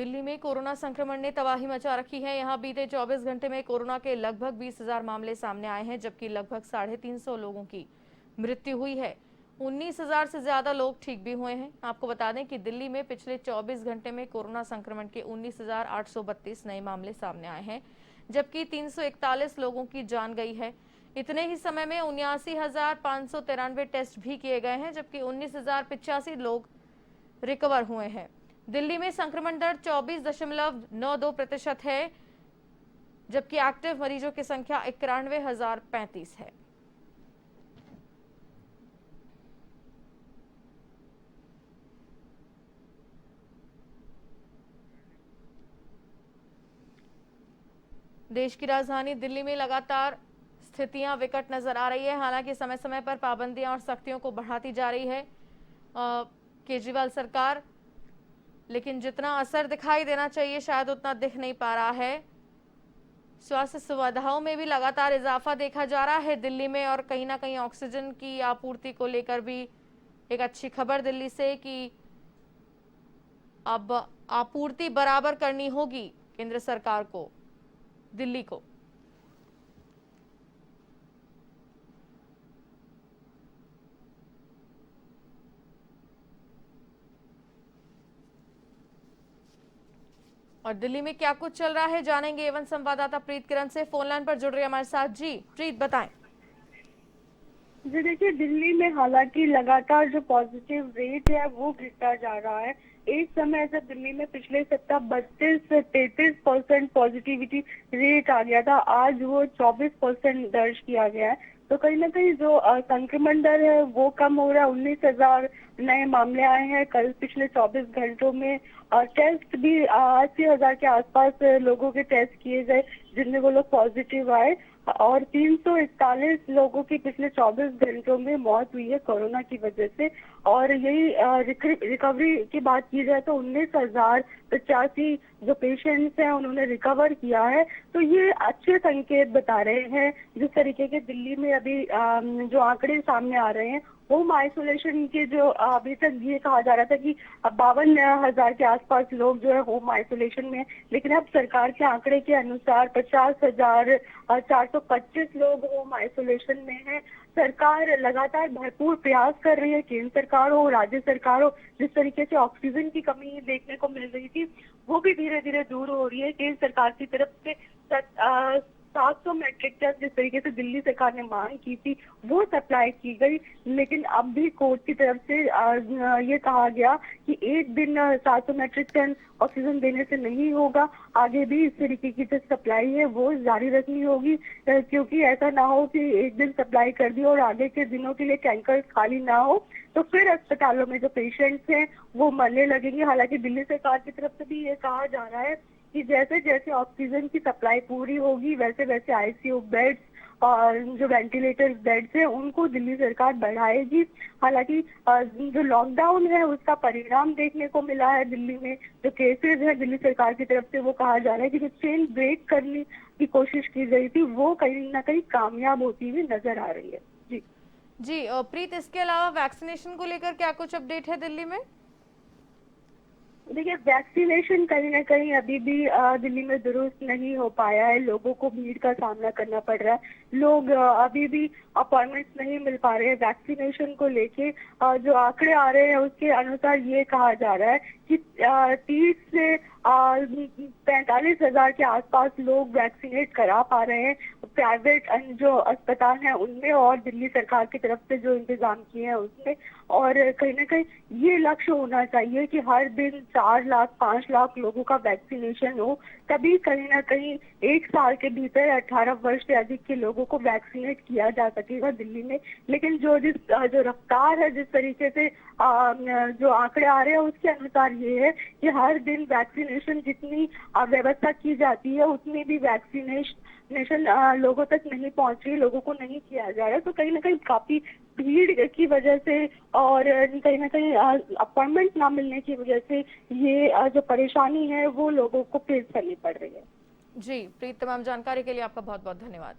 दिल्ली में कोरोना संक्रमण ने तबाही मचा रखी है। यहां बीते 24 घंटे में कोरोना के लगभग 20,000 मामले सामने आए हैं, जबकि लगभग 350 लोगों की मृत्यु हुई है। 19,000 से ज्यादा लोग ठीक भी हुए हैं। आपको बता दें कि दिल्ली में पिछले 24 घंटे में कोरोना संक्रमण के 19,832 नए मामले सामने आए हैं, जबकि 341 लोगों की जान गई है। इतने ही समय में 79,593 टेस्ट भी किए गए हैं, जबकि 19,085 लोग रिकवर हुए हैं। दिल्ली में संक्रमण दर 24.92% है, जबकि एक्टिव मरीजों की संख्या 91,035 है। देश की राजधानी दिल्ली में लगातार स्थितियां विकट नजर आ रही है। हालांकि समय समय पर पाबंदियां और सख्तियों को बढ़ाती जा रही है केजरीवाल सरकार, लेकिन जितना असर दिखाई देना चाहिए शायद उतना दिख नहीं पा रहा है। स्वास्थ्य सुविधाओं में भी लगातार इजाफा देखा जा रहा है दिल्ली में, और कहीं ना कहीं ऑक्सीजन की आपूर्ति को लेकर भी एक अच्छी खबर दिल्ली से कि अब आपूर्ति बराबर करनी होगी केंद्र सरकार को, दिल्ली को। और दिल्ली में क्या कुछ चल रहा है जानेंगे एवं संवाददाता प्रीत किरण से। फोन लाइन पर जुड़ रही है हमारे साथ। जी प्रीत, बताएं। जी देखिए, दिल्ली में हालांकि लगातार जो पॉजिटिव रेट है वो गिरता जा रहा है। एक समय ऐसा दिल्ली में पिछले सप्ताह 32 से 33% पॉजिटिविटी रेट आ गया था, आज वो 24% दर्ज किया गया है। तो कहीं ना कहीं जो संक्रमण दर है वो कम हो रहा है। 19,000 नए मामले आए हैं कल पिछले 24 घंटों में। टेस्ट भी 80,000 के आसपास लोगों के टेस्ट किए गए, जिनमें वो लोग पॉजिटिव आए, और 341 लोगों की पिछले 24 घंटों में मौत हुई है कोरोना की वजह से। और यही रिकवरी की बात की जाए तो 19,085 जो पेशेंट्स हैं उन्होंने रिकवर किया है। तो ये अच्छे संकेत बता रहे हैं। जिस तरीके के दिल्ली में अभी जो आंकड़े सामने आ रहे हैं, होम आइसोलेशन के जो अभी तक ये कहा जा रहा था कि 52,000 के आसपास लोग जो है होम आइसोलेशन में, लेकिन अब सरकार के आंकड़े के अनुसार 50,425 लोग होम आइसोलेशन में हैं। सरकार लगातार भरपूर प्रयास कर रही है, केंद्र सरकार हो, राज्य सरकार हो। जिस तरीके से ऑक्सीजन की कमी देखने को मिल रही थी वो भी धीरे धीरे दूर हो रही है। केंद्र सरकार की तरफ से 700 मैट्रिक टन जिस तरीके से दिल्ली सरकार ने मांग की थी वो सप्लाई की गई, लेकिन अब भी कोर्ट की तरफ से ये कहा गया कि एक दिन 700 मैट्रिक टन ऑक्सीजन देने से नहीं होगा, आगे भी इस तरीके की जो सप्लाई है वो जारी रखनी होगी, क्योंकि ऐसा ना हो कि एक दिन सप्लाई कर दी और आगे के दिनों के लिए टैंकर खाली ना हो, तो फिर अस्पतालों में जो पेशेंट्स हैं वो मरने लगेंगे। हालांकि दिल्ली सरकार की तरफ से भी ये कहा जा रहा है कि जैसे जैसे ऑक्सीजन की सप्लाई पूरी होगी वैसे वैसे आईसीयू बेड्स और जो वेंटिलेटर बेड्स हैं उनको दिल्ली सरकार बढ़ाएगी। हालांकि जो लॉकडाउन है उसका परिणाम देखने को मिला है दिल्ली में। जो केसेस है दिल्ली सरकार की तरफ से वो कहा जा रहा है कि जो चेन ब्रेक करने की कोशिश की गई थी वो कहीं ना कहीं कामयाब होती हुई नजर आ रही है। जी जी प्रीत, इसके अलावा वैक्सीनेशन को लेकर क्या कुछ अपडेट है दिल्ली में? देखिए, वैक्सीनेशन कहीं ना कहीं अभी भी दिल्ली में दुरुस्त नहीं हो पाया है। लोगों को भीड़ का सामना करना पड़ रहा है। लोग अभी भी अपॉइंटमेंट्स नहीं मिल पा रहे हैं। वैक्सीनेशन को लेके जो आंकड़े आ रहे हैं उसके अनुसार ये कहा जा रहा है कि 30 से 45,000 के आसपास लोग वैक्सीनेट करा पा रहे हैं प्राइवेट जो अस्पताल हैं उनमें और दिल्ली सरकार की तरफ से जो इंतजाम किए हैं उसमें। और कहीं ना कहीं ये लक्ष्य होना चाहिए कि हर दिन 4 लाख 5 लाख लोगों का वैक्सीनेशन हो, तभी कहीं ना कहीं एक साल के भीतर 18 वर्ष से अधिक के लोगों को वैक्सीनेट किया जा सकेगा दिल्ली में। लेकिन जो रफ्तार है, जिस तरीके से जो आंकड़े आ रहे हैं उसके अनुसार ये है कि हर दिन वैक्सीनेशन जितनी व्यवस्था की जाती है उतनी भी वैक्सीनेशन लोगों तक नहीं पहुंच रही, लोगों को नहीं किया जा रहा है। तो कहीं ना कहीं काफी भीड़ की वजह से और कहीं ना कहीं अपॉइंटमेंट ना मिलने की वजह से ये जो परेशानी है वो लोगों को फेस करनी पड़ रही है। जी प्रीत, तमाम जानकारी के लिए आपका बहुत बहुत धन्यवाद।